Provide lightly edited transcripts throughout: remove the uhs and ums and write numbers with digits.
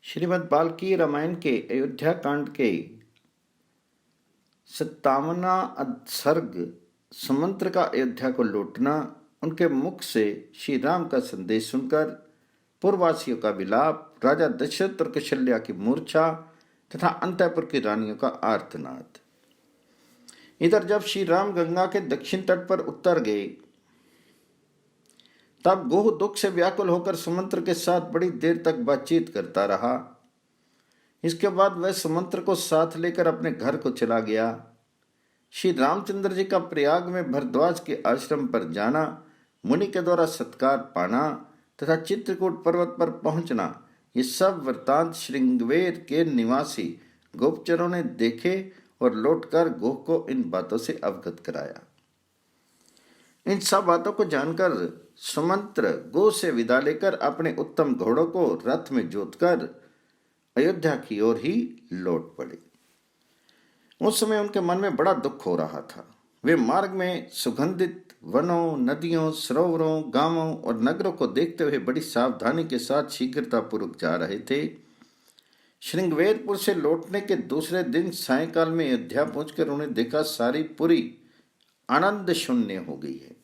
श्रीमद् वाल्मीकि रामायण के अयोध्या कांड के 57वां सर्ग सुमंत्र का अयोध्या को लौटना, उनके मुख से श्री राम का संदेश सुनकर पूर्ववासियों का विलाप, राजा दशरथ और कौशल्या की मूर्छा तथा अंतःपुर की रानियों का आर्तनाद। इधर जब श्री राम गंगा के दक्षिण तट पर उतर गए, तब गोह दुख से व्याकुल होकर सुमंत्र के साथ बड़ी देर तक बातचीत करता रहा। इसके बाद वह सुमंत्र को साथ लेकर अपने घर को चला गया। श्री रामचंद्र जी का प्रयाग में भरद्वाज के आश्रम पर जाना, मुनि के द्वारा सत्कार पाना तथा चित्रकूट पर्वत पर पहुंचना, ये सब वृत्तांत श्रृंगवेर के निवासी गोपचरों ने देखे और लौटकर गोह को इन बातों से अवगत कराया। इन सब बातों को जानकर सुमंत्र गोह से विदा लेकर अपने उत्तम घोड़ों को रथ में जोतकर अयोध्या की ओर ही लौट पड़े। उस समय उनके मन में बड़ा दुख हो रहा था। वे मार्ग में सुगंधित वनों, नदियों, सरोवरों, गांवों और नगरों को देखते हुए बड़ी सावधानी के साथ शीघ्रतापूर्वक जा रहे थे। श्रृंगवेरपुर से लौटने के दूसरे दिन सायंकाल में अयोध्या पहुंचकर उन्हें देखा सारी पुरी आनंद शून्य हो गई है।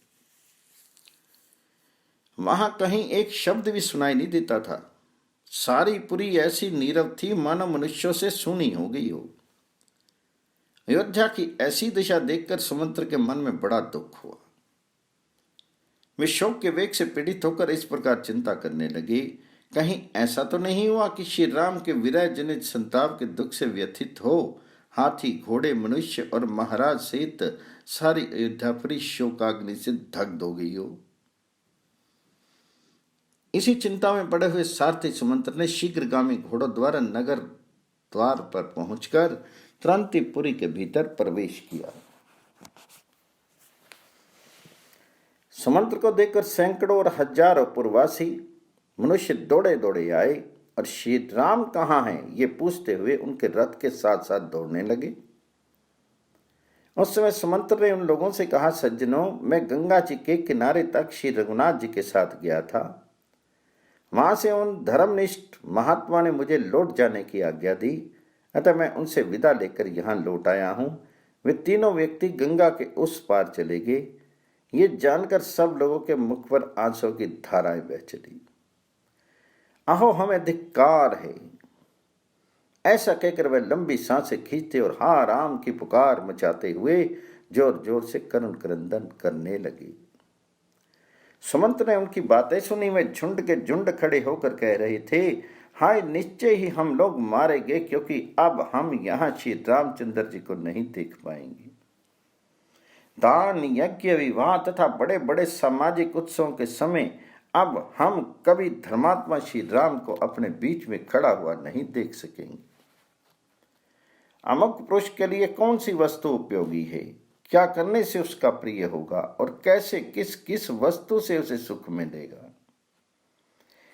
वहां कहीं एक शब्द भी सुनाई नहीं देता था। सारी पुरी ऐसी नीरव थी मानो मनुष्यों से सूनी हो गई हो। अयोध्या की ऐसी दिशा देखकर सुमंत्र के मन में बड़ा दुख हुआ। वे शोक के वेग से पीड़ित होकर इस प्रकार चिंता करने लगे, कहीं ऐसा तो नहीं हुआ कि श्री राम के विरह जनित संताप के दुख से व्यथित हो हाथी, घोड़े, मनुष्य और महाराज सहित सारी अयोध्यापुरी शोकाग्नि से दग्ध हो गई हो। इसी चिंता में पड़े हुए सारथी सुमंत्र ने शीघ्रगामी घोड़ों द्वारा नगर द्वार पर पहुंचकर तुरंत ही पुरी के भीतर प्रवेश किया। सुमंत्र को देखकर सैकड़ों और हजारों पूर्ववासी मनुष्य दौड़े दौड़े आए और श्री राम कहाँ हैं ये पूछते हुए उनके रथ के साथ साथ दौड़ने लगे। उस समय सुमंत्र ने उन लोगों से कहा, सज्जनों, मैं गंगा जी के किनारे तक श्री रघुनाथ जी के साथ गया था। वहां से उन धर्मनिष्ठ महात्मा ने मुझे लौट जाने की आज्ञा दी, अतः मैं उनसे विदा लेकर यहाँ लौट आया हूँ। वे तीनों व्यक्ति गंगा के उस पार चले गए। ये जानकर सब लोगों के मुख पर आंसुओं की धाराएं बह चली। अहो हमें धिक्कार है, ऐसा कहकर वह लंबी सांसें खींचते और हा राम की पुकार मचाते हुए जोर जोर से करुण क्रंदन करने लगे। सुमंत्र ने उनकी बातें सुनी। वे झुंड के झुंड खड़े होकर कह रहे थे, हाय निश्चय ही हम लोग मारे गए, क्योंकि अब हम यहाँ श्री रामचंद्र जी को नहीं देख पाएंगे। दान, यज्ञ, विवाह तथा बड़े बड़े सामाजिक उत्सवों के समय अब हम कभी धर्मात्मा श्री राम को अपने बीच में खड़ा हुआ नहीं देख सकेंगे। अमुक पुरुष के लिए कौन सी वस्तु उपयोगी है, क्या करने से उसका प्रिय होगा और कैसे किस किस वस्तु से उसे सुख मिलेगा,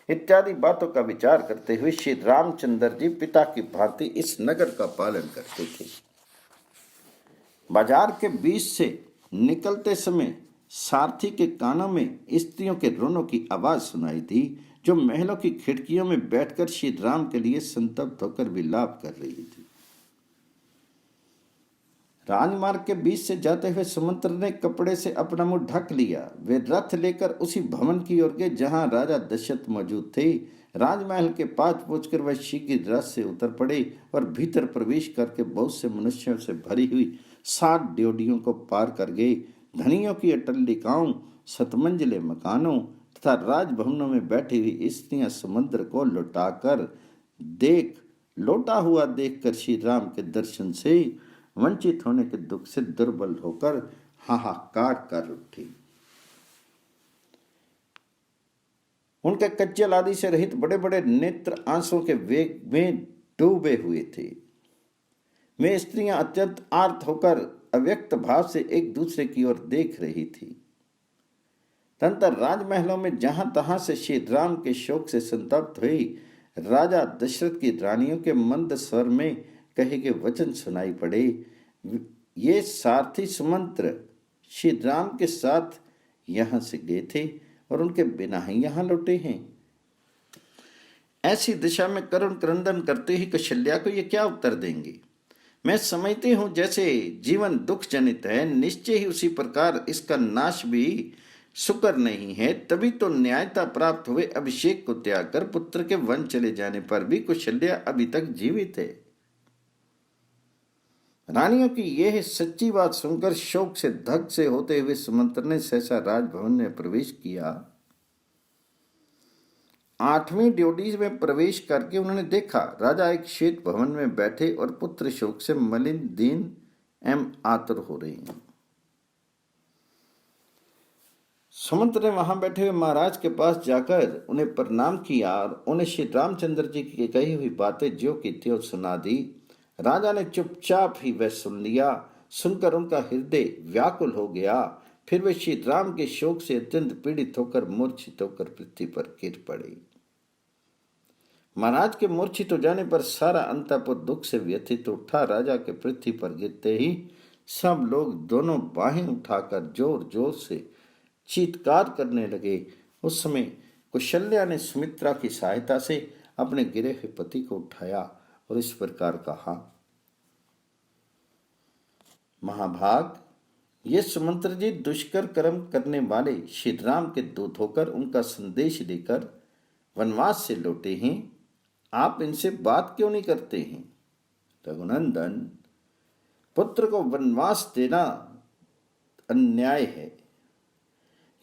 इत्यादि बातों का विचार करते हुए श्री रामचंद्र जी पिता की भांति इस नगर का पालन करते थे। बाजार के बीच से निकलते समय सारथी के कानों में स्त्रियों के रोनों की आवाज सुनाई दी, जो महलों की खिड़कियों में बैठकर श्री राम के लिए संतप्त होकर विलाप कर रही थी। राजमार्ग के बीच से जाते हुए सुमंत्र ने कपड़े से अपना मुंह ढक लिया। वे रथ लेकर उसी भवन की ओर गए जहां राजा दशरथ मौजूद थे। राजमहल के पास पहुंचकर वह शीघ्र रथ से उतर पड़े और भीतर प्रवेश करके बहुत से मनुष्यों से भरी हुई 7 ड्योढ़ियों को पार कर गए। धनियों की अट्टलिकाओं, सतमंजिले मकानों तथा राजभवनों में बैठी हुई स्त्रियां समुद्र को लौटा हुआ देखकर श्री राम के दर्शन से वंचित होने के दुख से दुर्बल होकर हाहाकार कर उठी। उनके कज्जल आदि से रहित बड़े बड़े नेत्र आंसुओं के वेग में डूबे हुए थे। वे स्त्रियां अत्यंत आर्त होकर अव्यक्त भाव से एक दूसरे की ओर देख रही थी। तदंतर राजमहलों में जहां तहां से श्री राम के शोक से संतप्त हुई राजा दशरथ की रानियों के मंद स्वर में कहे गए वचन सुनाई पड़े। ये सारथी सुमंत्र श्री राम के साथ यहाँ से गए थे और उनके बिना ही यहाँ लौटे हैं। ऐसी दिशा में करुण क्रंदन करते ही कौशल्या को ये क्या उत्तर देंगे। मैं समझती हूँ जैसे जीवन दुख जनित है, निश्चय ही उसी प्रकार इसका नाश भी शुक्र नहीं है। तभी तो न्यायता प्राप्त हुए अभिषेक को त्याग कर पुत्र के वन चले जाने पर भी कौशल्या अभी तक जीवित है। रानियों की यह सच्ची बात सुनकर शोक से धक से होते हुए सुमंत्र ने सहसा राजभवन में प्रवेश किया। 8वीं ड्यूटी में प्रवेश करके उन्होंने देखा राजा एक श्वेत भवन में बैठे और पुत्र शोक से मलिन, दीन एवं आतुर हो रही हैं। सुमंत्र ने वहां बैठे हुए महाराज के पास जाकर उन्हें प्रणाम किया और उन्हें श्री रामचंद्र जी की कही हुई बातें जो की थी सुना दी। राजा ने चुपचाप ही वह सुन लिया। सुनकर उनका हृदय व्याकुल हो गया। फिर वे श्री राम के शोक से अत्यंत पीड़ित होकर मूर्छित होकर पृथ्वी पर गिर पड़े। महाराज के मूर्छित हो जाने पर सारा अंतःपुर दुख से व्यथित उठा। राजा के पृथ्वी पर गिरते ही सब लोग दोनों बाहें उठाकर जोर जोर से चीत्कार करने लगे। उस समय कौशल्या ने सुमित्रा की सहायता से अपने गिरे हुए पति को उठाया और इस प्रकार कहा, महाभाग, ये सुमंत्र जी दुष्कर कर्म करने वाले श्री राम के दूत होकर उनका संदेश लेकर वनवास से लौटे हैं। आप इनसे बात क्यों नहीं करते हैं? रघुनंदन, पुत्र को वनवास देना अन्याय है।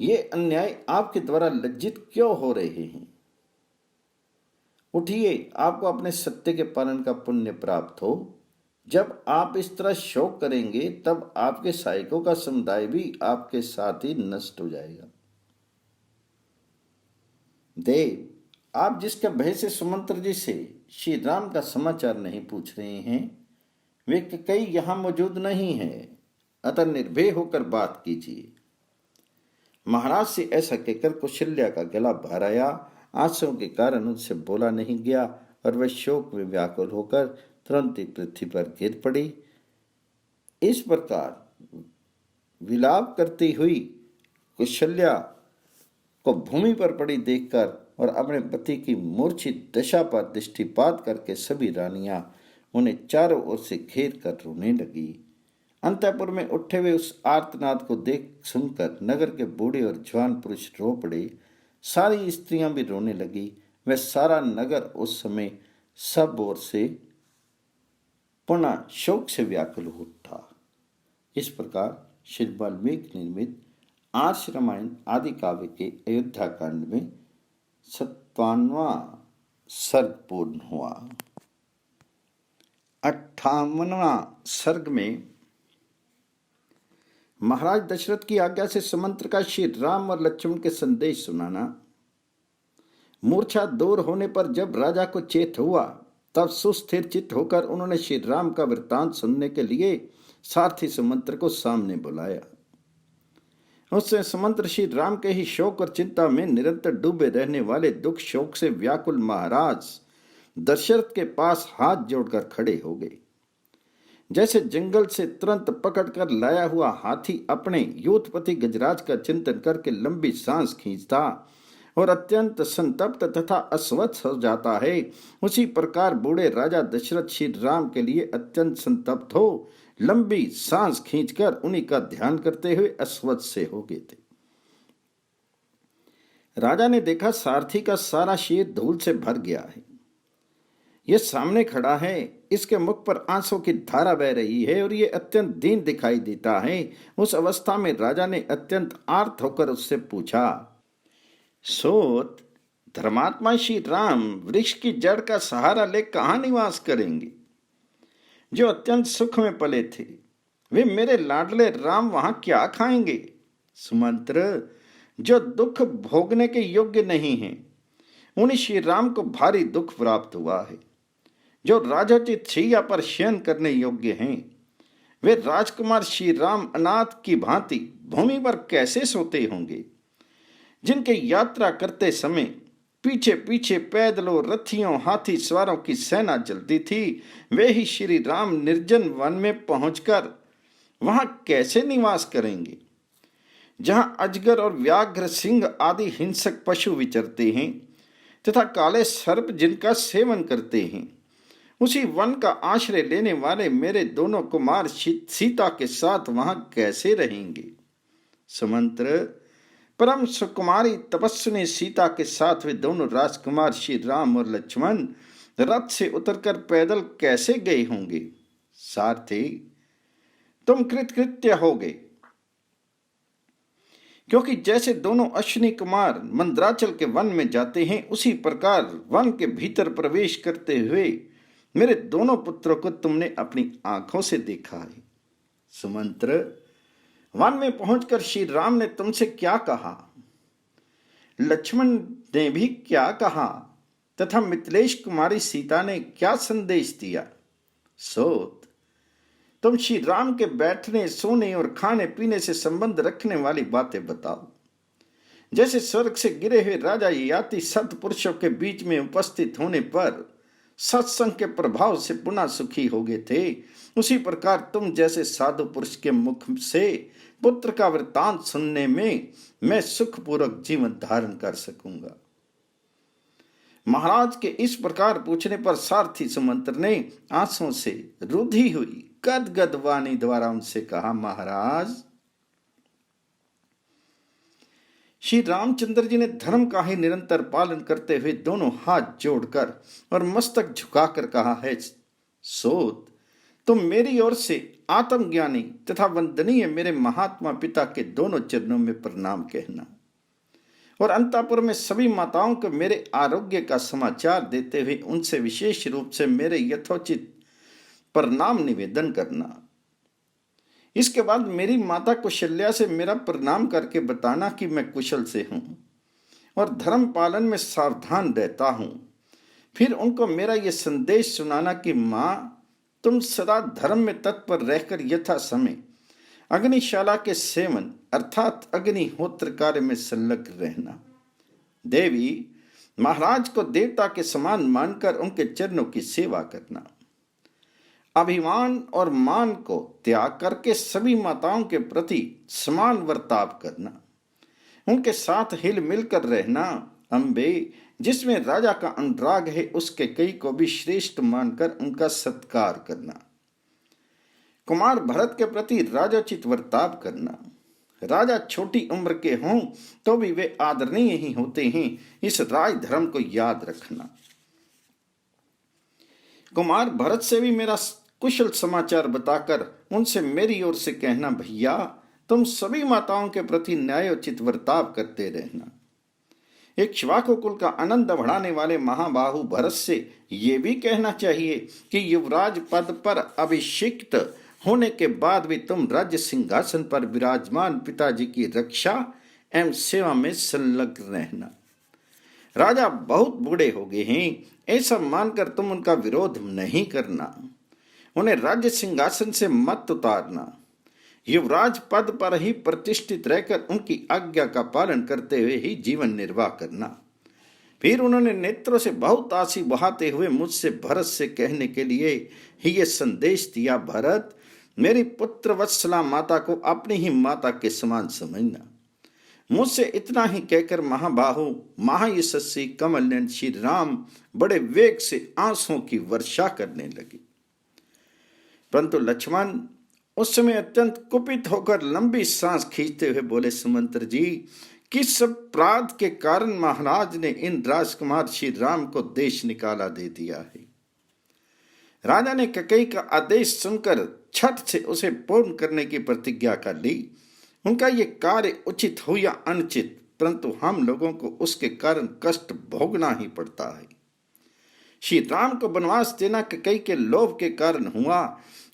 ये अन्याय आपके द्वारा लज्जित क्यों हो रहे हैं? उठिए, आपको अपने सत्य के पालन का पुण्य प्राप्त हो। जब आप इस तरह शोक करेंगे तब आपके सहायकों का समुदाय भी आपके साथ ही नष्ट हो जाएगा। देव, आप जिसके भय से सुमंत्र जी से श्री राम का समाचार नहीं पूछ रहे हैं, वे कई यहां मौजूद नहीं है, अतः निर्भय होकर बात कीजिए। महाराज से ऐसा कहकर कौशल्या का गला भर आया। आंसुओं के कारण उनसे बोला नहीं गया और वह शोक में व्याकुल होकर तुरंत ही पृथ्वी पर गिर पड़ी। इस प्रकार विलाप करती हुई कौशल्या को भूमि पर पड़ी देखकर और अपने पति की मूर्छित दशा पर दृष्टिपात करके सभी रानियां उन्हें चारों ओर से घेर कर रोने लगी। अंतःपुर में उठे हुए उस आर्तनाद को देख सुनकर नगर के बूढ़े और जवान पुरुष रो पड़े। सारी स्त्रियां भी रोने लगी। वह सारा नगर उस समय सब ओर से पुनः शोक से व्याकुल हो उठा। इस प्रकार श्री वाल्मीकि निर्मित आर्ष रामायण आदि काव्य के अयोध्या कांड में 57वां सर्ग पूर्ण हुआ। 58वां सर्ग में महाराज दशरथ की आज्ञा से सुमंत्र का श्री राम और लक्ष्मण के संदेश सुनाना। मूर्छा दूर होने पर जब राजा को चेत हुआ तब सुस्थिर चित्त होकर उन्होंने श्री राम का वृत्तांत सुनने के लिए सारथी सुमंत्र को सामने बुलाया। उससे सुमंत्र श्री राम के ही शोक और चिंता में निरंतर डूबे रहने वाले दुख शोक से व्याकुल महाराज दशरथ के पास हाथ जोड़कर खड़े हो गए। जैसे जंगल से तुरंत पकड़कर लाया हुआ हाथी अपने योधपति गजराज का चिंतन करके लंबी सांस खींचता और अत्यंत संतप्त तथा अस्वस्थ हो जाता है, उसी प्रकार बूढ़े राजा दशरथ श्री राम के लिए अत्यंत संतप्त हो लंबी सांस खींचकर उन्हीं का ध्यान करते हुए अस्वस्थ से हो गए थे। राजा ने देखा सारथी का सारा शरीर धूल से भर गया है। यह सामने खड़ा है, इसके मुख पर आंसू की धारा बह रही है और यह अत्यंत दीन दिखाई देता है। उस अवस्था में राजा ने अत्यंत आर्त होकर उससे पूछा, सोत, धर्मात्मा श्री राम वृक्ष की जड़ का सहारा ले कहां निवास करेंगे? जो अत्यंत सुख में पले थे, वे मेरे लाडले राम वहां क्या खाएंगे? सुमंत्र, जो दुख भोगने के योग्य नहीं हैं, उन्हीं श्री राम को भारी दुख प्राप्त हुआ है। जो राजोचित शैया पर शयन करने योग्य हैं, वे राजकुमार श्री राम अनाथ की भांति भूमि पर कैसे सोते होंगे? जिनके यात्रा करते समय पीछे पीछे पैदलों, रथियों, हाथी सवारों की सेना चलती थी, वे ही श्री राम निर्जन वन में पहुंचकर वहां कैसे निवास करेंगे? जहां अजगर और व्याघ्र, सिंह आदि हिंसक पशु विचरते हैं, तथा काले सर्प जिनका सेवन करते हैं। उसी वन का आश्रय लेने वाले मेरे दोनों कुमार सीता के साथ वहां कैसे रहेंगे? सुमंत्र, परम सुकुमारी तपस्विनी सीता के साथ वे दोनों राजकुमार श्री राम और लक्ष्मण रथ से उतरकर पैदल कैसे गए होंगे? सारथी, तुम कृतकृत्य हो गए, क्योंकि जैसे दोनों अश्विनी कुमार मंदराचल के वन में जाते हैं, उसी प्रकार वन के भीतर प्रवेश करते हुए मेरे दोनों पुत्रों को तुमने अपनी आंखों से देखा है। सुमंत्र, वन में पहुंचकर श्री राम ने तुमसे क्या कहा? लक्ष्मण ने भी क्या कहा? तथा मिथिलेश कुमारी सीता ने क्या संदेश दिया? सोत, तुम श्री राम के बैठने, सोने और खाने पीने से संबंध रखने वाली बातें बताओ। जैसे स्वर्ग से गिरे हुए राजा याति सत्पुरुषों के बीच में उपस्थित होने पर सत्संग के प्रभाव से पुनः सुखी हो गए थे, उसी प्रकार तुम जैसे साधु पुरुष के मुख से पुत्र का वृत्तांत सुनने में मैं सुखपूर्वक जीवन धारण कर सकूंगा। महाराज के इस प्रकार पूछने पर सारथी सुमंत्र ने आंसुओं से रुधी हुई गदगद वाणी द्वारा उनसे कहा, महाराज, श्री रामचंद्र जी ने धर्म का ही निरंतर पालन करते हुए दोनों हाथ जोड़कर और मस्तक झुकाकर कहा है, सोत, तुम मेरी ओर से आत्मज्ञानी तथा वंदनीय मेरे महात्मा पिता के दोनों चरणों में प्रणाम कहना और अंतापुर में सभी माताओं को मेरे आरोग्य का समाचार देते हुए उनसे विशेष रूप से मेरे यथोचित प्रणाम निवेदन करना। इसके बाद मेरी माता कुशल्या से मेरा प्रणाम करके बताना कि मैं कुशल से हूं और धर्म पालन में सावधान रहता हूं। फिर उनको मेरा यह संदेश सुनाना कि मां, तुम सदा धर्म में तत्पर रहकर यथा समय अग्निशाला के सेवन अर्थात अग्निहोत्र कार्य में संलग्न रहना। देवी, महाराज को देवता के समान मानकर उनके चरणों की सेवा करना। अभिमान और मान को त्याग करके सभी माताओं के प्रति समान वर्ताव करना। उनके साथ हिल मिलकर रहना। अम्बे, जिसमें राजा का अनुराग है, उसके कई को भी श्रेष्ठ मानकर उनका सत्कार करना। कुमार भरत के प्रति राजोचित वर्ताव करना। राजा छोटी उम्र के हों तो भी वे आदरणीय ही होते हैं, इस राज धर्म को याद रखना। कुमार भरत से भी मेरा कुशल समाचार बताकर उनसे मेरी ओर से कहना, भैया, तुम सभी माताओं के प्रति न्यायोचित वर्ताव करते रहना। इक्ष्वाकु कुल का आनंद बढ़ाने वाले महाबाहु भरत से ये भी कहना चाहिए कि युवराज पद पर अभिषिक्त होने के बाद भी तुम राज्य सिंहासन पर विराजमान पिताजी की रक्षा एवं सेवा में संलग्न रहना। राजा बहुत बूढ़े हो गए हैं, ऐसा मानकर तुम उनका विरोध नहीं करना। उन्हें राज्य सिंहासन से मत उतारना। युवराज पद पर ही प्रतिष्ठित रहकर उनकी आज्ञा का पालन करते हुए ही जीवन निर्वाह करना। फिर उन्होंने नेत्रों से बहुत आंसू बहाते हुए मुझसे भरत से कहने के लिए ही ये संदेश दिया, भरत, मेरी पुत्र वत्सला माता को अपनी ही माता के समान समझना। मुझसे इतना ही कहकर महाबाहु महायशस्वी कमलनयन श्री राम बड़े वेग से आंसुओं की वर्षा करने लगे। परंतु लक्ष्मण उस समय अत्यंत कुपित होकर लंबी सांस खींचते हुए बोले, सुमंत्र जी, किस अपराध के कारण महाराज ने इन राजकुमार श्री राम को देश निकाला दे दिया है? राजा ने कैकेयी का आदेश सुनकर छठ से उसे पूर्ण करने की प्रतिज्ञा कर ली। उनका ये कार्य उचित हो या अनुचित, परंतु हम लोगों को उसके कारण कष्ट भोगना ही पड़ता है। श्री राम को वनवास देना कैकेयी के लोभ के कारण हुआ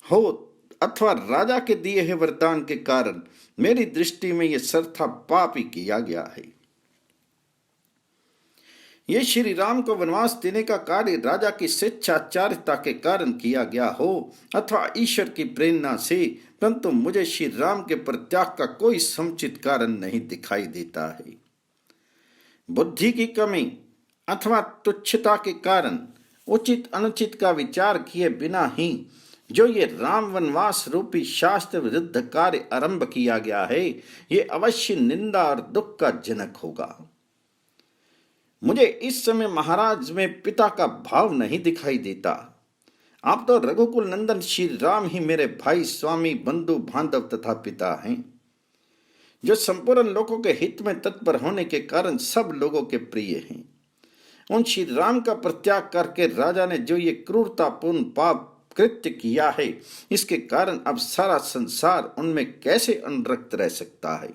हो अथवा राजा के दिए हुए वरदान के कारण, मेरी दृष्टि में यह सर्वथा पाप ही किया गया है। ये श्री राम को वनवास देने का कार्य राजा की स्वेच्छाचारिता के कारण किया गया हो अथवा ईश्वर की प्रेरणा से, परंतु मुझे श्री राम के परित्याग का कोई समुचित कारण नहीं दिखाई देता है। बुद्धि की कमी अथवा तुच्छता के कारण उचित अनुचित का विचार किए बिना ही जो ये राम वनवास रूपी शास्त्र विरुद्ध कार्य आरंभ किया गया है, ये अवश्य निंदा और दुख का जनक होगा। मुझे इस समय महाराज में पिता का भाव नहीं दिखाई देता। आप तो रघुकुल नंदन श्री राम ही मेरे भाई, स्वामी, बंधु, बांधव तथा पिता हैं, जो संपूर्ण लोगों के हित में तत्पर होने के कारण सब लोगों के प्रिय हैं। उन श्री राम का परित्याग करके राजा ने जो ये क्रूरतापूर्ण पाप कृत्य किया है, इसके कारण अब सारा संसार उनमें कैसे अनुरक्त रह सकता है।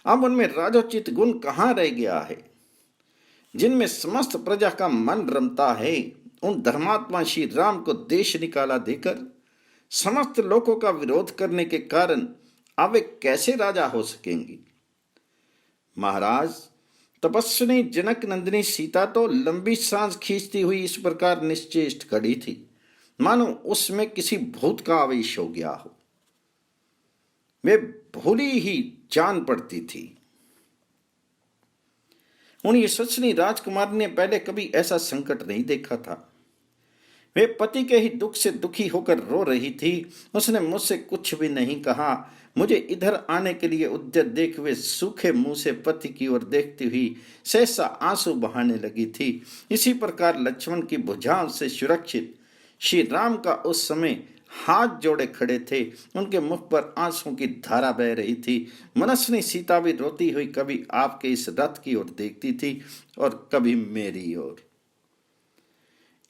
अब उनमें राजोचित गुण कहाँ रह गया है, जिनमें समस्त प्रजा का मन रमता है। उन धर्मात्मा श्री राम को देश निकाला देकर समस्त लोगों का विरोध करने के कारण अब वे कैसे राजा हो सकेंगी। महाराज, तपस्विनी जनक नंदिनी सीता तो लंबी सांस खींचती हुई इस प्रकार निश्चेष्ट खड़ी थी, मानो उसमें किसी भूत का आवेश हो गया हो। वे भूली ही जान पड़ती थी। उन यशस्विनी राजकुमारी ने पहले कभी ऐसा संकट नहीं देखा था। वे पति के ही दुख से दुखी होकर रो रही थी। उसने मुझसे कुछ भी नहीं कहा। मुझे इधर आने के लिए उद्यत देख वे सूखे मुंह से पति की ओर देखती हुई सहसा आंसू बहाने लगी थी। इसी प्रकार लक्ष्मण की भुजाओं से सुरक्षित श्री राम का उस समय हाथ जोड़े खड़े थे। उनके मुख पर आंसुओं की धारा बह रही थी। मनस्विनी सीता भी रोती हुई कभी आपके इस रथ की ओर देखती थी और कभी मेरी ओर।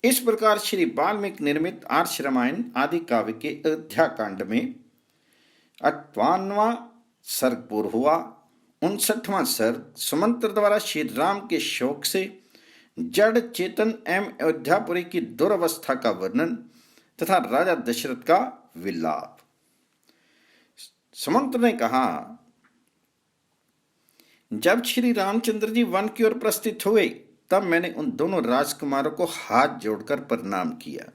इस प्रकार श्री वाल्मीकि निर्मित आर्ष रामायण आदि काव्य के अयोध्या कांड में 58वां सर्ग पूर्ण हुआ। 59वां सर्ग सुमंत्र द्वारा श्री राम के शोक से जड़ चेतन एवं अयोध्यापुरी की दुर्अवस्था का वर्णन तथा राजा दशरथ का विलाप। सुमंत्र ने कहा, जब श्री रामचंद्र जी वन की ओर प्रस्थित हुए तब मैंने उन दोनों राजकुमारों को हाथ जोड़कर प्रणाम किया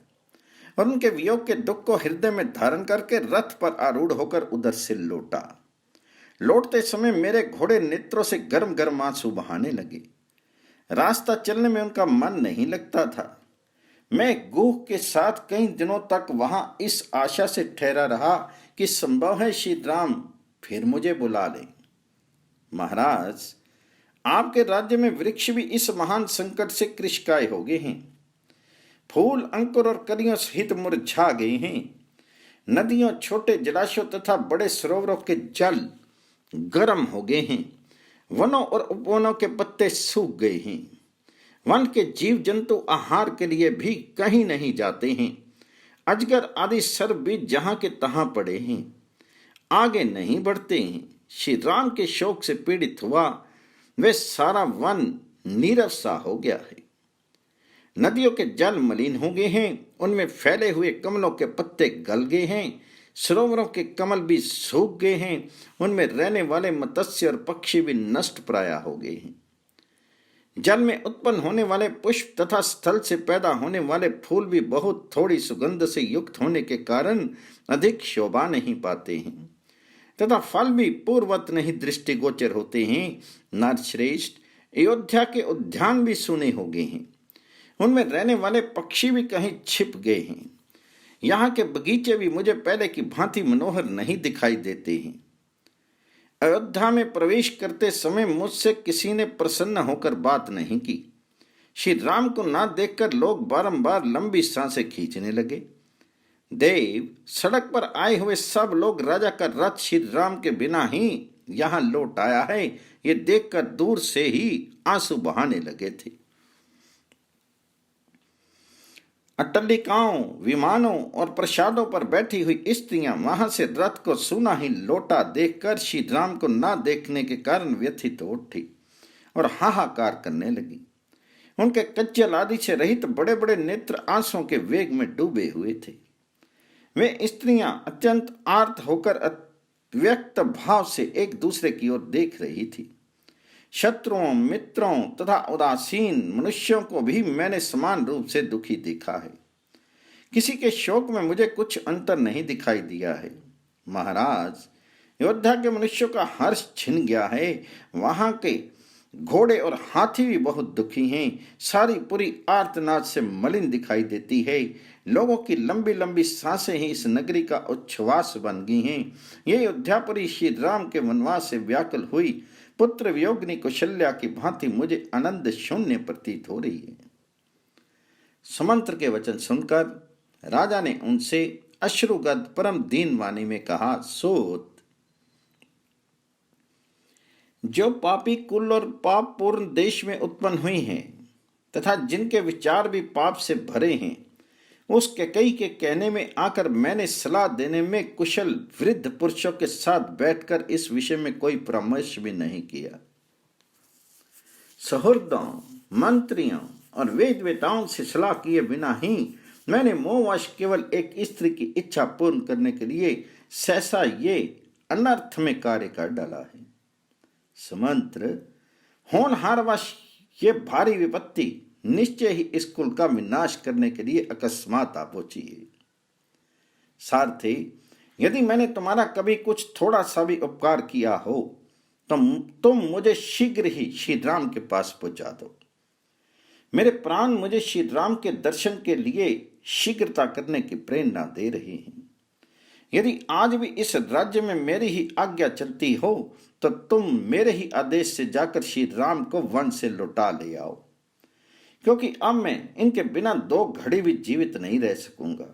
और उनके वियोग के दुख को हृदय में धारण करके रथ पर आरूढ़ होकर उधर से लौटा। लौटते समय मेरे घोड़े नेत्रों से गर्म गर्म आंसू बहाने लगे। रास्ता चलने में उनका मन नहीं लगता था। मैं गुह के साथ कई दिनों तक वहां इस आशा से ठहरा रहा कि संभव है श्री राम फिर मुझे बुला ले। महाराज, आपके राज्य में वृक्ष भी इस महान संकट से कृशकाय हो गए हैं। फूल, अंकुर और कलियों सहित मुरझा गए हैं। नदियों, छोटे जलाशयों तथा बड़े सरोवरों के जल गर्म हो गए हैं। वनों और उपवनों के पत्ते सूख गए हैं। वन के जीव जंतु आहार के लिए भी कहीं नहीं जाते हैं। अजगर आदि सर्प भी जहां के तहां पड़े हैं, आगे नहीं बढ़ते हैं। श्री राम के शोक से पीड़ित हुआ वे सारा वन नीरव सा हो गया है। नदियों के जल मलिन हो गए हैं। उनमें फैले हुए कमलों के पत्ते गल गए हैं। सरोवरों के कमल भी सूख गए हैं। उनमें रहने वाले मत्स्य और पक्षी भी नष्ट प्राय हो गए हैं। जल में उत्पन्न होने वाले पुष्प तथा स्थल से पैदा होने वाले फूल भी बहुत थोड़ी सुगंध से युक्त होने के कारण अधिक शोभा नहीं पाते हैं तथा फल भी पूर्ववत नहीं दृष्टिगोचर होते हैं। नरश्रेष्ठ, अयोध्या के उद्यान भी सूने हो गए हैं। उनमें रहने वाले पक्षी भी कहीं छिप गए हैं। यहाँ के बगीचे भी मुझे पहले की भांति मनोहर नहीं दिखाई देते हैं। अयोध्या में प्रवेश करते समय मुझसे किसी ने प्रसन्न होकर बात नहीं की। श्री राम को ना देखकर लोग बारंबार लंबी सांसें खींचने लगे। देव, सड़क पर आए हुए सब लोग राजा का रथ श्री राम के बिना ही यहाँ लौट आया है, ये देखकर दूर से ही आंसू बहाने लगे थे। अट्टलिकाओं, विमानों और प्रसादों पर बैठी हुई स्त्रियां वहां से रथ को सूना ही लौटा देखकर श्री राम को ना देखने के कारण व्यथित हो उठी और हाहाकार करने लगी। उनके कज्जल आदि से रहित बड़े बड़े नेत्र आंसुओं के वेग में डूबे हुए थे। वे स्त्रियां अत्यंत आर्त होकर व्यक्त भाव से एक दूसरे की ओर देख रही थी। शत्रुओं, मित्रों तथा उदासीन मनुष्यों को भी मैंने समान रूप से दुखी देखा है। किसी के शोक में मुझे कुछ अंतर नहीं दिखाई दिया है। महाराज, अयोध्या के मनुष्यों का हर्ष छिन गया है। वहां के घोड़े और हाथी भी बहुत दुखी हैं। सारी पूरी आर्तनाद से मलिन दिखाई देती है। लोगों की लंबी लंबी सांसें ही इस नगरी का उच्छ्वास बन गई हैं। ये अयोध्यापुरी श्री राम के वनवास से व्याकुल हुई पुत्र वियोगिनी कौशल्या की भांति मुझे आनंद शून्य प्रतीत हो रही है। सुमंत्र के वचन सुनकर राजा ने उनसे अश्रुगद परम दीन वाणी में कहा, सूत, जो पापी कुल और पाप पूर्ण देश में उत्पन्न हुई हैं तथा जिनके विचार भी पाप से भरे हैं, उस कैकेयी के कहने में आकर मैंने सलाह देने में कुशल वृद्ध पुरुषों के साथ बैठकर इस विषय में कोई परामर्श भी नहीं किया। सहृदों, मंत्रियों और वेदवेताओं से सलाह किए बिना ही मैंने मोहवश केवल एक स्त्री की इच्छा पूर्ण करने के लिए सहसा ये अनर्थ में कार्य कर डाला है। सुमंत्र, होनहारवश ये भारी विपत्ति निश्चय ही इस कुल का विनाश करने के लिए अकस्मात आ पहुंची है। सारथी, यदि मैंने तुम्हारा कभी कुछ थोड़ा सा भी उपकार किया हो तो तुम मुझे शीघ्र ही श्री राम के पास पहुंचा दो। मेरे प्राण मुझे श्री राम के दर्शन के लिए शीघ्रता करने की प्रेरणा दे रहे हैं। यदि आज भी इस राज्य में मेरी ही आज्ञा चलती हो तो तुम मेरे ही आदेश से जाकर श्री राम को वन से लौटा ले आओ, क्योंकि अब मैं इनके बिना 2 घड़ी भी जीवित नहीं रह सकूंगा।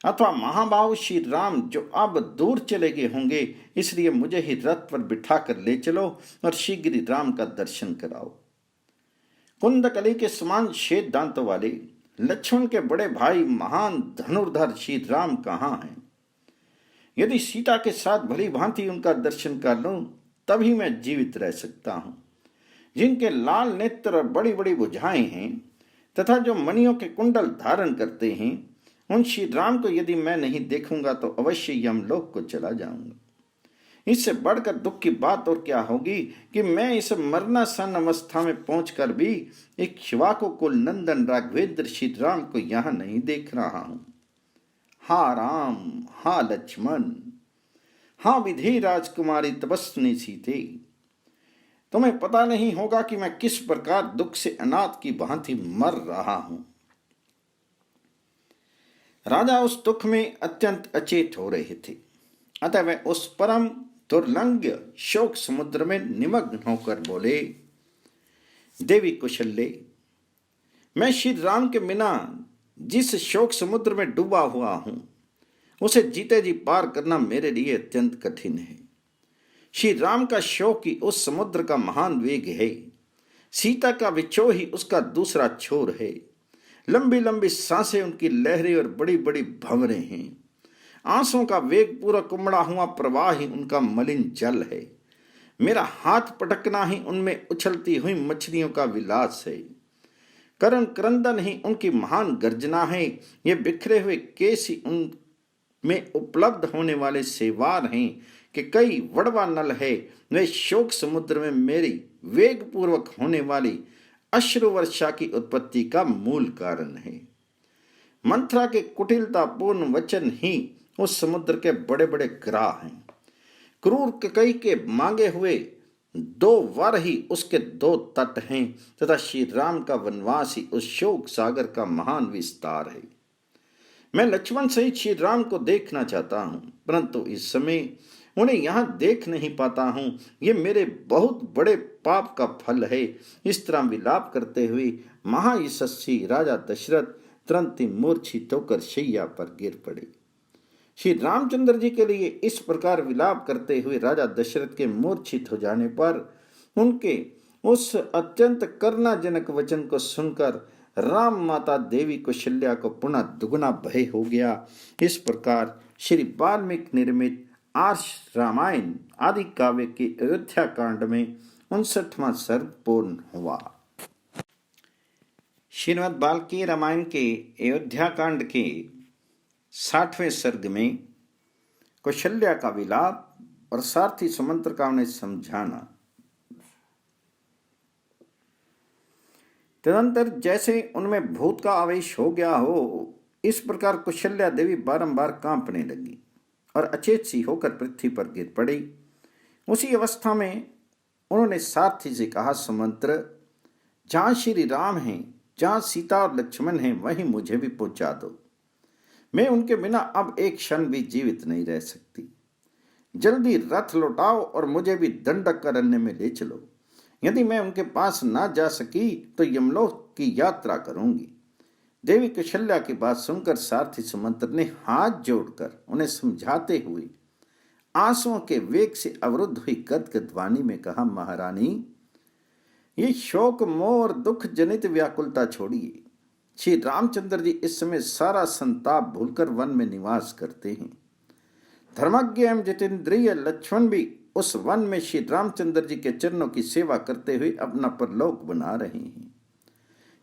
अथवा महाबाहु श्री राम जो अब दूर चले गए होंगे, इसलिए मुझे ही रथ पर बिठाकर ले चलो और शीघ्र ही राम का दर्शन कराओ। कुंदकली के समान श्वेत दांतों वाले लक्ष्मण के बड़े भाई महान धनुर्धर श्री राम कहाँ हैं? यदि सीता के साथ भली भांति उनका दर्शन कर लूं तभी मैं जीवित रह सकता हूं। जिनके लाल नेत्र और बड़ी बड़ी भुजाएं हैं तथा जो मणियों के कुंडल धारण करते हैं, उन श्री राम को यदि मैं नहीं देखूंगा तो अवश्य यमलोक को चला जाऊंगा। इससे बढ़कर दुख की बात और क्या होगी कि मैं इस मरणासन अवस्था में पहुंचकर भी इक्ष्वाकु कुल नंदन राघवेंद्र श्री राम को यहां नहीं देख रहा हूं। हा राम, हा लक्ष्मण, हा विधि राजकुमारी तपस्विनी सीते, तुम्हें पता नहीं होगा कि मैं किस प्रकार दुख से अनाथ की भांति मर रहा हूं। राजा उस दुख में अत्यंत अचेत हो रहे थे, अतः वह उस परम दुर्लंघ्य शोक समुद्र में निमग्न होकर बोले, देवी कौशल्य, मैं श्री राम के बिना जिस शोक समुद्र में डूबा हुआ हूं, उसे जीते जी पार करना मेरे लिए अत्यंत कठिन है। श्री राम का शोक ही उस समुद्र का महान वेग है। सीता का विछोह ही उसका दूसरा छोर है। लंबी लंबी सांसें उनकी लहरें और बड़ी बड़ी भंवरें हैं। आंसुओं का वेग पूरा उमड़ा हुआ प्रवाह ही उनका मलिन जल है। मेरा हाथ पटकना ही उनमें उछलती हुई मछलियों का विलास है। करण क्रंदन ही उनकी महान गर्जना है। ये बिखरे हुए केस ही उनमें उपलब्ध होने वाले सेवार हैं कि कई वड़वा नल है। वे शोक समुद्र में मेरी वेग पूर्वक होने वाली अश्रु वर्षा की उत्पत्ति का मूल कारण है। मंथरा के कुटिलतापूर्ण वचन ही उस समुद्र के बड़े बड़े ग्राह हैं। क्रूर कैकेयी के मांगे हुए 2 वर ही उसके 2 तट हैं तथा श्री राम का वनवास ही उस शोक सागर का महान विस्तार है। मैं लक्ष्मण सहित श्री राम को देखना चाहता हूं, परंतु इस समय उन्हें यहां देख नहीं पाता हूं। ये मेरे बहुत बड़े पाप का फल है। इस तरह विलाप करते हुए महायशस्वी राजा दशरथ तुरंत ही मूर्छित होकर शैया पर गिर पड़े। श्री रामचंद्र जी के लिए इस प्रकार विलाप करते हुए राजा दशरथ के मूर्छित हो जाने पर उनके उस अत्यंत करुणाजनक वचन को सुनकर राम माता देवी कौशल्या को पुनः दुगुना भय हो गया। इस प्रकार श्री वाल्मीकि निर्मित आर्ष रामायण आदि काव्य के अयोध्या कांड में 59वां सर्ग पूर्ण हुआ। श्रीमद् वाल्मीकि रामायण के अयोध्या कांड के 60वें सर्ग में कौशल्या का विलाप और सारथी सुमंत्र का उन्हें समझाना। तदंतर जैसे उनमें भूत का आवेश हो गया हो, इस प्रकार कौशल्या देवी बारंबार कांपने लगी और अचेत सी होकर पृथ्वी पर गिर पड़ी। उसी अवस्था में उन्होंने सारथी से कहा, सुमंत्र, जहां श्री राम हैं, जहां सीता और लक्ष्मण हैं, वहीं मुझे भी पहुंचा दो। मैं उनके बिना अब एक क्षण भी जीवित नहीं रह सकती। जल्दी रथ लौटाओ और मुझे भी दंडक अरण्य में ले चलो। यदि मैं उनके पास ना जा सकी तो यमलोक की यात्रा करूंगी। देवी कौशल्या की बात सुनकर सारथी सुमंत्र ने हाथ जोड़कर उन्हें समझाते हुए आंसुओं के वेग से अवरुद्ध हुई गदगद वाणी में कहा, महारानी, ये शोक मोह और दुख जनित व्याकुलता छोड़िए। श्री रामचंद्र जी इस समय सारा संताप भूलकर वन में निवास करते हैं। धर्मज्ञ एवं जितेंद्रिय लक्ष्मण भी उस वन में श्री रामचंद्र जी के चरणों की सेवा करते हुए अपना परलोक बना रहे हैं।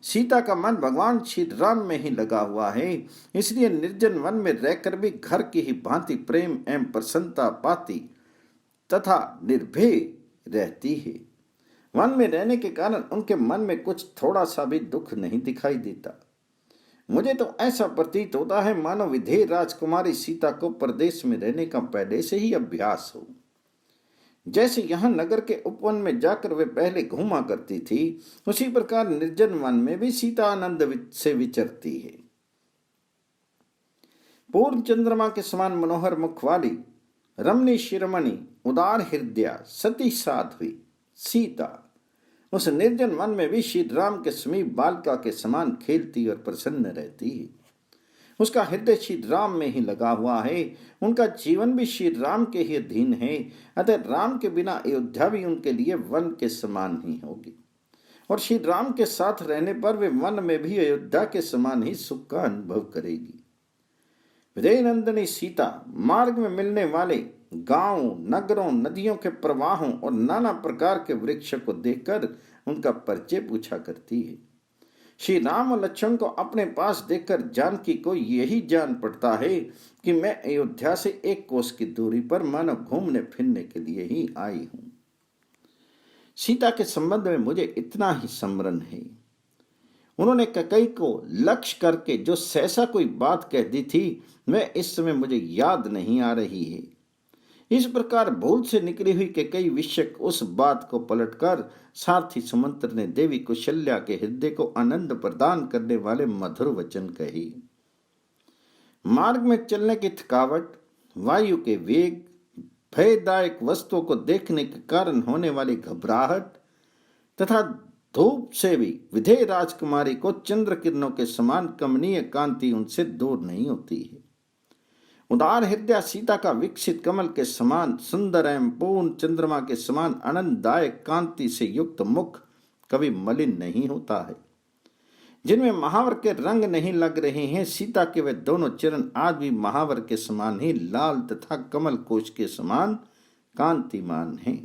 सीता का मन भगवान श्री राम में ही लगा हुआ है, इसलिए निर्जन वन में रहकर भी घर की ही भांति प्रेम एवं प्रसन्नता पाती तथा निर्भय रहती है। वन में रहने के कारण उनके मन में कुछ थोड़ा सा भी दुख नहीं दिखाई देता। मुझे तो ऐसा प्रतीत होता है मानो विधेय राजकुमारी सीता को प्रदेश में रहने का पहले से ही अभ्यास हो। जैसे यहाँ नगर के उपवन में जाकर वे पहले घूमा करती थी, उसी प्रकार निर्जन वन में भी सीता आनंद से विचरती है। पूर्ण चंद्रमा के समान मनोहर मुख वाली रमणी शिरोमणि उदार हृदया सती साध्वी सीता उस निर्जन वन में भी श्री राम के समीप बालिका के समान खेलती और प्रसन्न रहती है। उसका हृदय श्री राम में ही लगा हुआ है। उनका जीवन भी श्री राम के ही अधीन है। अतः राम के बिना अयोध्या भी उनके लिए वन के समान ही होगी, और श्री राम के साथ रहने पर वे वन में भी अयोध्या के समान ही सुख का अनुभव करेगी। विजय नंदिनी सीता मार्ग में मिलने वाले गांवों, नगरों, नदियों के प्रवाहों और नाना प्रकार के वृक्षों को देखकर उनका परिचय पूछा करती है। श्री राम और लक्ष्मण को अपने पास देखकर जानकी को यही जान पड़ता है कि मैं अयोध्या से 1 कोस की दूरी पर मानो घूमने फिरने के लिए ही आई हूं। सीता के संबंध में मुझे इतना ही स्मरण है, उन्होंने कैकेयी को लक्ष्य करके जो सहसा कोई बात कह दी थी वह इस समय मुझे याद नहीं आ रही है। इस प्रकार भूल से निकली हुई कैकेयी विषयक उस बात को पलटकर सारथी सुमंत्र ने देवी कौशल्या के हृदय को आनंद प्रदान करने वाले मधुर वचन कही। मार्ग में चलने की थकावट, वायु के वेग, भयदायक वस्तुओं को देखने के कारण होने वाली घबराहट तथा धूप से भी विधेय राजकुमारी को चंद्र किरणों के समान कमनीय कांति उनसे दूर नहीं होती है। उदार हृदय सीता का विकसित कमल के समान सुंदर एवं पूर्ण चंद्रमा के समान आनंददायक कांति से युक्त मुख कभी मलिन नहीं होता है। जिनमें महावर के रंग नहीं लग रहे हैं, सीता के वे दोनों चरण आज भी महावर के समान ही लाल तथा कमल कोश के समान कांतिमान हैं।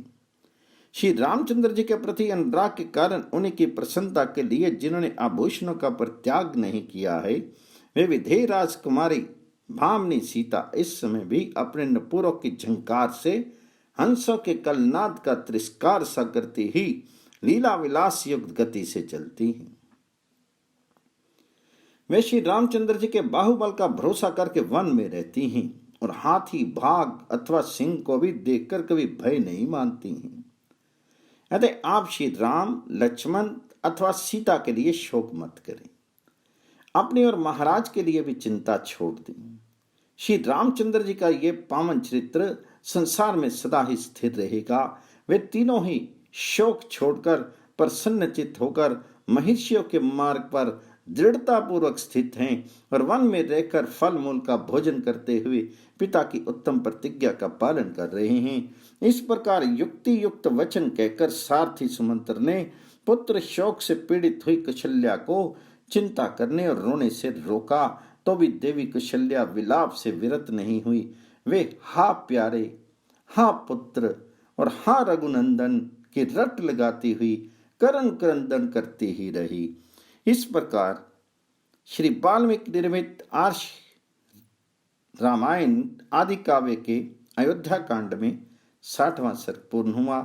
श्री रामचंद्र जी के प्रति अनुराग के कारण उन्हीं की प्रसन्नता के लिए जिन्होंने आभूषणों का परित्याग नहीं किया है, वे विधेय राजकुमारी भामनी सीता इस समय भी अपने नपुरों की झंकार से हंसों के कलनाद का तिरस्कार सा करती ही लीला विलास युक्त गति से चलती हैं। वे श्री रामचंद्र जी के बाहुबल का भरोसा करके वन में रहती हैं और हाथी, भाग अथवा सिंह को भी देखकर कभी भय नहीं मानती हैं। अतः आप श्री राम, लक्ष्मण अथवा सीता के लिए शोक मत करें, अपनी और महाराज के लिए भी चिंता छोड़ दें। श्री रामचंद्र जी का ये पावन चरित्र संसार में सदा ही स्थिर रहेगा। वे तीनों ही शोक छोड़कर प्रसन्नचित होकर महर्षियों के मार्ग पर दृढ़ता पूर्वक स्थित हैं और वन में रहकर फल मूल का भोजन करते हुए पिता की उत्तम प्रतिज्ञा का पालन कर रहे हैं। इस प्रकार युक्ति युक्त वचन कहकर सारथी सुमंत्र ने पुत्र शोक से पीड़ित हुई कौशल्या को चिंता करने और रोने से रोका, तो भी देवी कौशल्या विलाप से विरत नहीं हुई। वे हा प्यारे, हा पुत्र और हा रघुनंदन की रट लगाती हुई करण क्रंदन करती ही रही। इस प्रकार श्री वाल्मीकि निर्मित आर्ष रामायण आदि काव्य के अयोध्या कांड में 60वां सर्ग पूर्ण हुआ।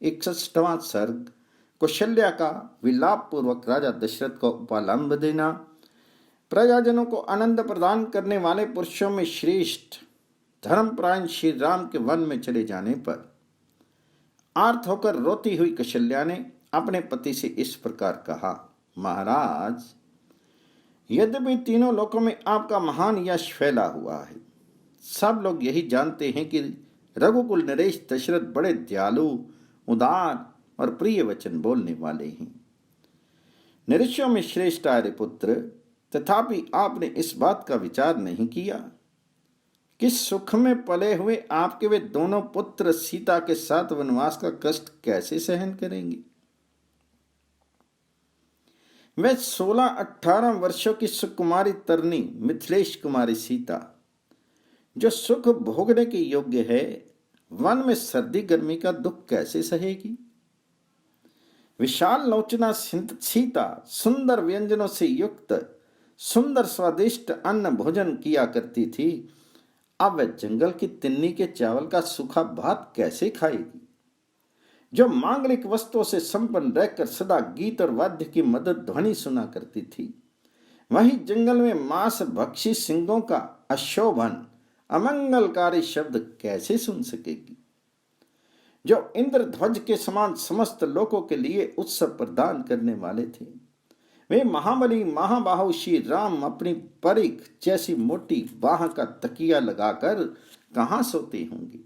61वां सर्ग कौशल्या का विलाप पूर्वक राजा दशरथ को उपालंब देना। प्रजाजनों को आनंद प्रदान करने वाले पुरुषों में श्रेष्ठ धर्मपरायण श्री राम के वन में चले जाने पर आर्त होकर रोती हुई कौशल्या ने अपने पति से इस प्रकार कहा, महाराज, यद्यपि तीनों लोकों में आपका महान यश फैला हुआ है, सब लोग यही जानते हैं कि रघुकुल नरेश दशरथ बड़े दयालु, उदार और प्रिय वचन बोलने वाले हैं। नरेशों में श्रेष्ठ आर्यपुत्र, तथापि आपने इस बात का विचार नहीं किया कि सुख में पले हुए आपके वे दोनों पुत्र सीता के साथ वनवास का कष्ट कैसे सहन करेंगे। वे 16-18 वर्षों की सुकुमारी तरनी मिथिलेश कुमारी सीता, जो सुख भोगने के योग्य है, वन में सर्दी गर्मी का दुख कैसे सहेगी। विशाल लोचना सीता सुंदर व्यंजनों से युक्त सुंदर स्वादिष्ट अन्न भोजन किया करती थी। अब वह जंगल की तिन्नी के चावल का सूखा भात कैसे खाएगी। जो मांगलिक वस्तुओं से संपन्न रहकर सदा गीत और वाद्य की मधुर ध्वनि सुना करती थी, वही जंगल में मांस भक्षी सिंहों का अशोभन अमंगलकारी शब्द कैसे सुन सकेगी। जो इंद्रध्वज के समान समस्त लोगों के लिए उत्सव प्रदान करने वाले थे, वे महाबली महाबाहु श्री राम अपनी परिख जैसी मोटी बाह का तकिया लगाकर कहां सोते होंगे।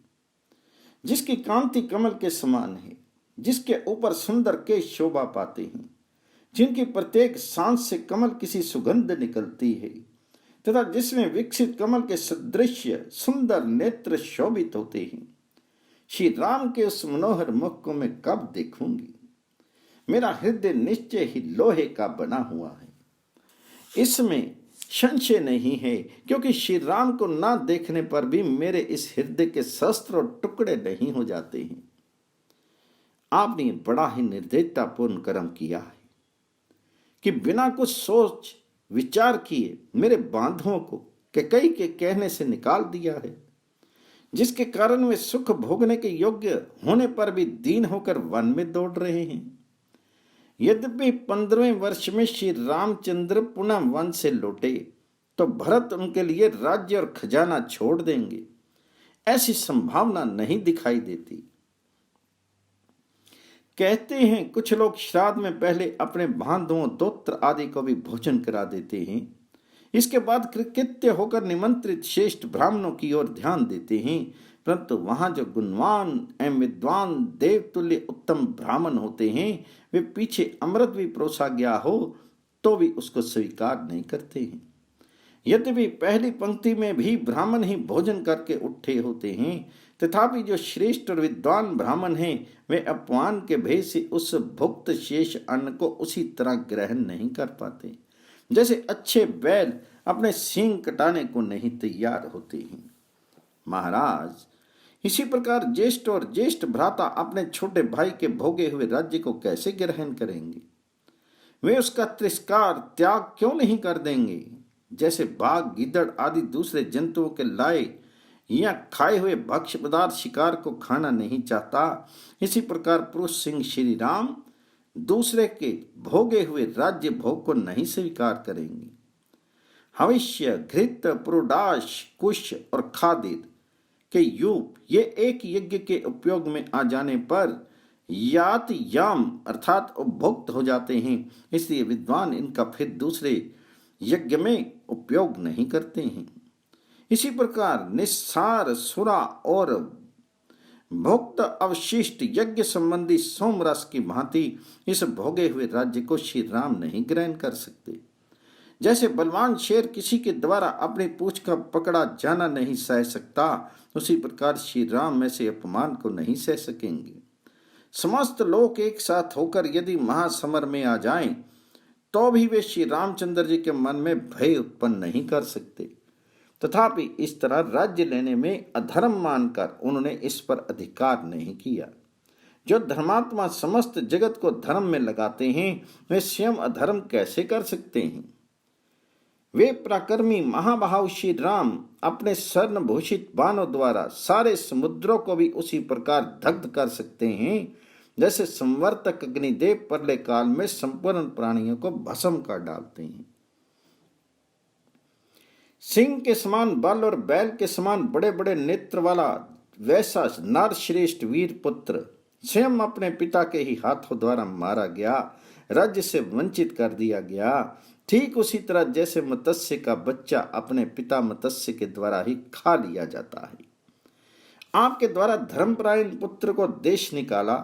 जिसकी कांति कमल के समान है, जिसके ऊपर सुंदर केश शोभा पाते हैं, जिनकी प्रत्येक सांस से कमल किसी सुगंध निकलती है, तथा जिसमें विकसित कमल के सदृश सुंदर नेत्र शोभित होते हैं, श्री राम के उस मनोहर मुख को मैं कब देखूंगी। मेरा हृदय निश्चय ही लोहे का बना हुआ है, इसमें संशय नहीं है, क्योंकि श्री राम को ना देखने पर भी मेरे इस हृदय के शस्त्र और टुकड़े नहीं हो जाते हैं। आपने बड़ा ही निर्दयतापूर्ण कर्म किया है कि बिना कुछ सोच विचार किए मेरे बांधवों को कैकेयी के कहने से निकाल दिया है, जिसके कारण वे सुख भोगने के योग्य होने पर भी दीन होकर वन में दौड़ रहे हैं। यद्यपि 15वें वर्ष में श्री रामचंद्र पुनः वन से लौटे तो भरत उनके लिए राज्य और खजाना छोड़ देंगे, ऐसी संभावना नहीं दिखाई देती। कहते हैं कुछ लोग श्राद्ध में पहले अपने बांधवों दोत्र आदि को भी भोजन करा देते हैं, इसके बाद कृत्य होकर निमंत्रित श्रेष्ठ ब्राह्मणों की ओर ध्यान देते हैं, परंतु वहां जो गुणवान एवं विद्वान देवतुल्य उत्तम ब्राह्मण होते हैं, वे पीछे अमृत भी परोसा गया हो तो भी उसको स्वीकार नहीं करते हैं। यद्यपि पहली पंक्ति में भी ब्राह्मण ही भोजन करके उठे होते हैं, तथापि जो श्रेष्ठ और विद्वान ब्राह्मण हैं, वे अपमान के भय से उस भुक्त शेष अन्न को उसी तरह ग्रहण नहीं कर पाते जैसे अच्छे बैल अपने सींग कटाने को नहीं तैयार होते हैं। महाराज, इसी प्रकार ज्येष्ठ और ज्येष्ठ भ्राता अपने छोटे भाई के भोगे हुए राज्य को कैसे ग्रहण करेंगे। वे उसका तिरस्कार त्याग क्यों नहीं कर देंगे। जैसे बाघ गिद्दड़ आदि दूसरे जंतुओं के लाए या खाए हुए भक्ष्य पदार्थ शिकार को खाना नहीं चाहता, इसी प्रकार पुरुष सिंह श्री राम दूसरे के भोगे हुए राज्य भोग को नहीं स्वीकार करेंगे। हविष्य घृत पुरोडाश कुश और खादिर के यूप ये एक यज्ञ के उपयोग में आ जाने पर यात याम अर्थात उपभोक्त हो जाते हैं, इसलिए विद्वान इनका फिर दूसरे यज्ञ में उपयोग नहीं करते हैं। इसी प्रकार निस्सार सुरा और भोक्त अवशिष्ट यज्ञ संबंधी सोमरस की भांति इस भोगे हुए राज्य को श्री राम नहीं ग्रहण कर सकते। जैसे बलवान शेर किसी के द्वारा अपनी पूंछ का पकड़ा जाना नहीं सह सकता, उसी प्रकार श्री राम में से अपमान को नहीं सह सकेंगे। समस्त लोग एक साथ होकर यदि महासमर में आ जाएं, तो भी वे श्री रामचंद्र जी के मन में भय उत्पन्न नहीं कर सकते। तथापि इस तरह राज्य लेने में अधर्म मानकर उन्होंने इस पर अधिकार नहीं किया। जो धर्मात्मा समस्त जगत को धर्म में लगाते हैं, वे स्वयं अधर्म कैसे कर सकते हैं। वे पराक्रमी महाबाहु श्री राम अपने स्वर्ण भूषित बाणों द्वारा सारे समुद्रों को भी उसी प्रकार दग्ध कर सकते हैं जैसे संवर्तक अग्निदेव प्रलय काल में संपूर्ण प्राणियों को भस्म कर डालते हैं। सिंह के समान बल और बैल के समान बड़े बड़े नेत्र वाला वैसा नरश्रेष्ठ वीर पुत्र स्वयं अपने पिता के ही हाथों द्वारा मारा गया, राज्य से वंचित कर दिया गया। ठीक उसी तरह जैसे मत्स्य का बच्चा अपने पिता मत्स्य के द्वारा ही खा लिया जाता है। आपके द्वारा धर्मपरायण पुत्र को देश निकाला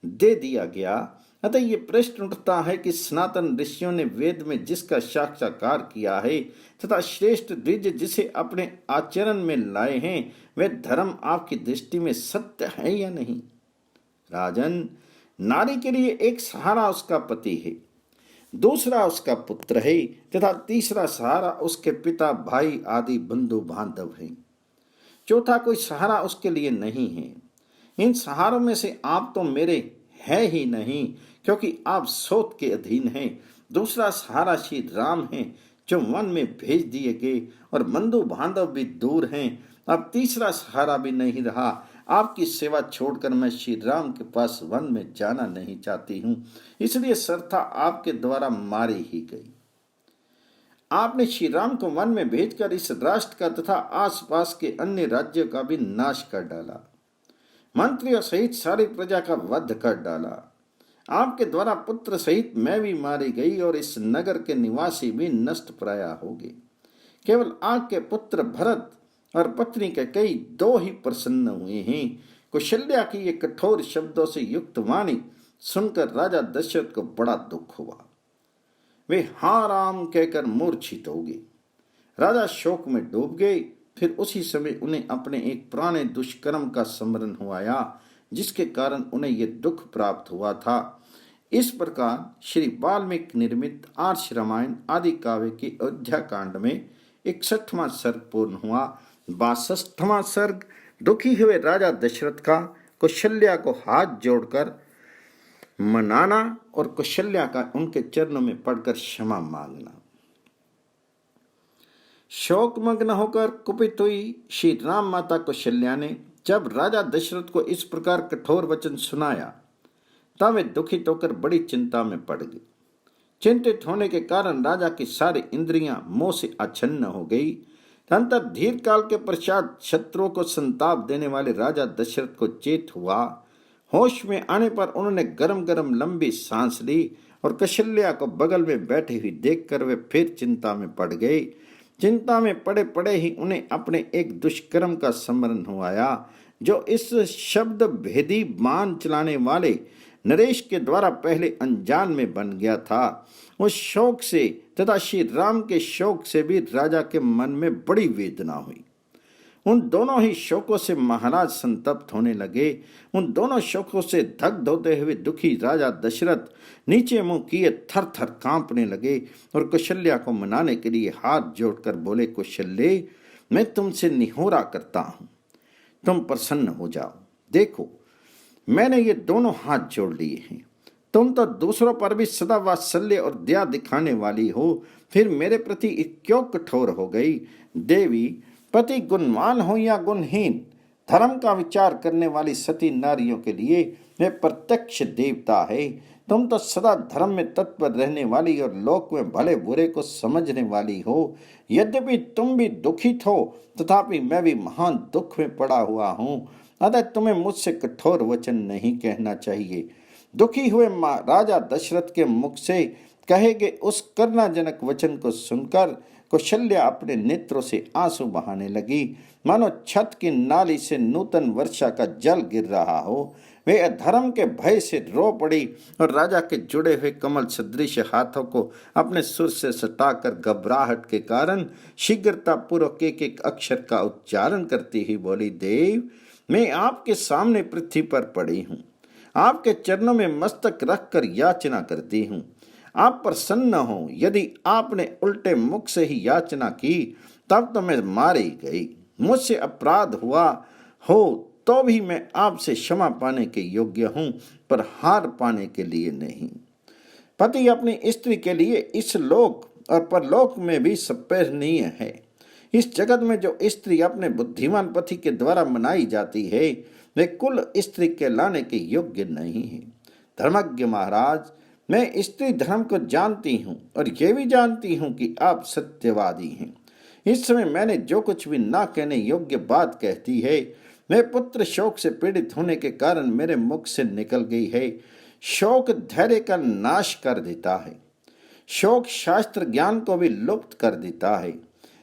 दे दिया गया। अतः ये प्रश्न उठता है कि सनातन ऋषियों ने वेद में जिसका साक्षात्कार किया है तथा श्रेष्ठ द्विज जिसे अपने आचरण में लाए हैं, वह धर्म आपकी दृष्टि में सत्य है या नहीं? राजन, नारी के लिए एक सहारा उसका पति है, दूसरा उसका पुत्र है तथा तीसरा सहारा उसके पिता, भाई आदि बंधु बांधव है। चौथा कोई सहारा उसके लिए नहीं है। इन सहारों में से आप तो मेरे है ही नहीं, क्योंकि आप सोत के अधीन हैं। दूसरा सहारा श्री राम है जो वन में भेज दिए गए और बंधु बांधव भी दूर हैं। अब तीसरा सहारा भी नहीं रहा। आपकी सेवा छोड़कर मैं श्री राम के पास वन में जाना नहीं चाहती हूँ, इसलिए सरथा आपके द्वारा मारी ही गई। आपने श्री राम को वन में भेजकर इस राष्ट्र का तथा आसपास के अन्य राज्यों का भी नाश कर डाला, मंत्रियों सहित सारी प्रजा का वध कर डाला। आपके द्वारा पुत्र सहित मैं भी मारी गई और इस नगर के निवासी भी नष्ट प्राय हो गए। केवल आपके पुत्र भरत और पत्नी के कई दो ही प्रसन्न हुए हैं। कौशल्या की ये कठोर शब्दों से युक्त वाणी सुनकर राजा दशरथ को बड़ा दुख हुआ। वे हाँ राम कहकर मूर्छित हो गए। राजा शोक में डूब गए। फिर उसी समय उन्हें अपने एक पुराने दुष्कर्म का स्मरण हुआ जिसके कारण उन्हें ये दुख प्राप्त हुआ था। इस प्रकार श्री वाल्मीकि निर्मित आर्ष रामायण आदि काव्य के अयोध्या कांड में 61वां सर्ग पूर्ण हुआ। 62वां सर्ग दुखी हुए राजा दशरथ का कौशल्या को हाथ जोड़कर मनाना और कौशल्या का उनके चरणों में पड़कर क्षमा मांगना। शोकमग्न होकर कुपित हुई श्री राम माता कौशल्या ने जब राजा दशरथ को इस प्रकार कठोर वचन सुनाया तब वे दुखित होकर बड़ी चिंता में पड़ गई। चिंतित होने के कारण राजा की सारी इंद्रियां मोह से आच्छन्न हो गई। तदंतर दीर्घ काल के पश्चात शत्रुओं को संताप देने वाले राजा दशरथ को चेत हुआ। होश में आने पर उन्होंने गरम गरम लंबी सांस ली और कौशल्या को बगल में बैठी हुई देखकर वे फिर चिंता में पड़ गए। चिंता में पड़े पड़े ही उन्हें अपने एक दुष्कर्म का स्मरण हुआ जो इस शब्द भेदी बाण चलाने वाले नरेश के द्वारा पहले अनजान में बन गया था। उस शोक से तथा श्री राम के शोक से भी राजा के मन में बड़ी वेदना हुई। उन दोनों ही शोकों से महाराज संतप्त होने लगे। उन दोनों शोकों से दग्ध होते हुए दुखी राजा दशरथ नीचे मुंह किए थर थर कांपने लगे और कौशल्या को मनाने के लिए हाथ जोड़कर बोले, कौशल्य, मैं तुमसे निहोरा करता हूँ, तुम प्रसन्न हो जाओ। देखो, मैंने ये दोनों हाथ जोड़ लिए हैं। तुम तो दूसरों पर भी सदा वात्सल्य और दया दिखाने वाली हो, फिर मेरे प्रति क्यों कठोर हो गई? देवी, पति गुणवान हो या गुणहीन, धर्म का विचार करने वाली सती नारियों के लिए वे प्रत्यक्ष देवता है। तुम तो सदा धर्म में तत्पर रहने वाली और लोक में भले बुरे को समझने वाली हो। यद्यपि तुम भी दुखित हो तथापि मैं भी महान दुख में पड़ा हुआ हूँ। अतः तुम्हें मुझसे कठोर वचन नहीं कहना चाहिए। दुखी हुए राजा दशरथ के मुख से कहे गए उस करुणाजनक वचन को सुनकर कौशल्या अपने नेत्रों से आंसू बहाने लगी, मानो छत की नाली से नूतन वर्षा का जल गिर रहा हो। वे अधर्म के भय से रो पड़ी और राजा के जुड़े हुए कमल सदृश हाथों को अपने सुर से सटाकर घबराहट के कारण शीघ्रता पूर्वक एक अक्षर का उच्चारण करती ही बोली, देव, मैं आपके सामने पृथ्वी पर पड़ी हूँ, आपके चरणों में मस्तक रखकर याचना करती हूँ। आप प्रसन्न हो। यदि आपने उल्टे मुख से ही याचना की तब तो मैं मारी गई। मुझसे अपराध हुआ हो तो भी मैं आपसे क्षमा पाने के योग्य हूँ, पर हार पाने के लिए नहीं। पति अपनी स्त्री के लिए इस लोक और परलोक में भी सपेहनीय है। इस जगत में जो स्त्री अपने बुद्धिमान पति के द्वारा मनाई जाती है वे कुल स्त्री के लाने के योग्य नहीं है। धर्मज्ञ महाराज, मैं स्त्री धर्म को जानती हूँ और ये भी जानती हूँ कि आप सत्यवादी हैं। इस समय मैंने जो कुछ भी ना कहने योग्य बात कहती है मैं पुत्र शोक से पीड़ित होने के कारण मेरे मुख से निकल गई है। शोक धैर्य का नाश कर देता है। शोक शास्त्र ज्ञान को भी लुप्त कर देता है।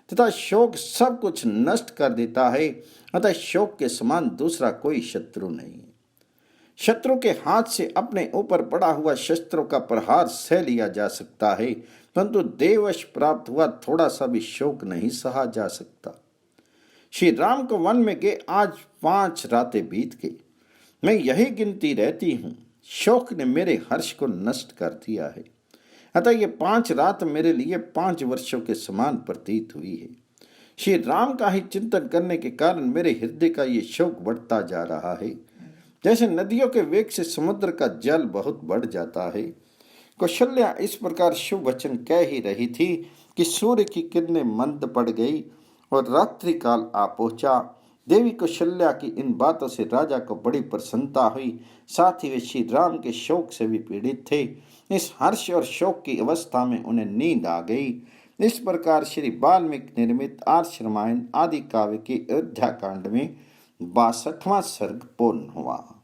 तथा शोक सब कुछ नष्ट कर देता है। अतः शोक के समान दूसरा कोई शत्रु नहीं। शत्रु के हाथ से अपने ऊपर पड़ा हुआ शस्त्रों का प्रहार सह लिया जा सकता है, परंतु देववश प्राप्त हुआ थोड़ा सा भी शोक नहीं सहा जा सकता। श्री राम को वन में गए आज 5 रातें बीत गई। मैं यही गिनती रहती हूँ। शोक ने मेरे हर्ष को नष्ट कर दिया है। अतः ये 5 रात मेरे लिए 5 वर्षों के समान प्रतीत हुई है। श्री राम का ही चिंतन करने के कारण मेरे हृदय का ये शोक बढ़ता जा रहा है। जैसे नदियों के वेग से समुद्र का जल बहुत बढ़ जाता है। कौशल्या इस प्रकार शुभ वचन कह ही रही थी कि सूर्य की किरणें मंद पड़ गई और रात्रि काल आ पहुंचा। देवी कौशल्या की इन बातों से राजा को बड़ी प्रसन्नता हुई। साथ ही वे श्री राम के शोक से भी पीड़ित थे। इस हर्ष और शोक की अवस्था में उन्हें नींद आ गई। इस प्रकार श्री वाल्मीकि निर्मित आर्ष रामायण आदि काव्य के अयोध्या कांड में 62वां सर्ग पूर्ण हुआ।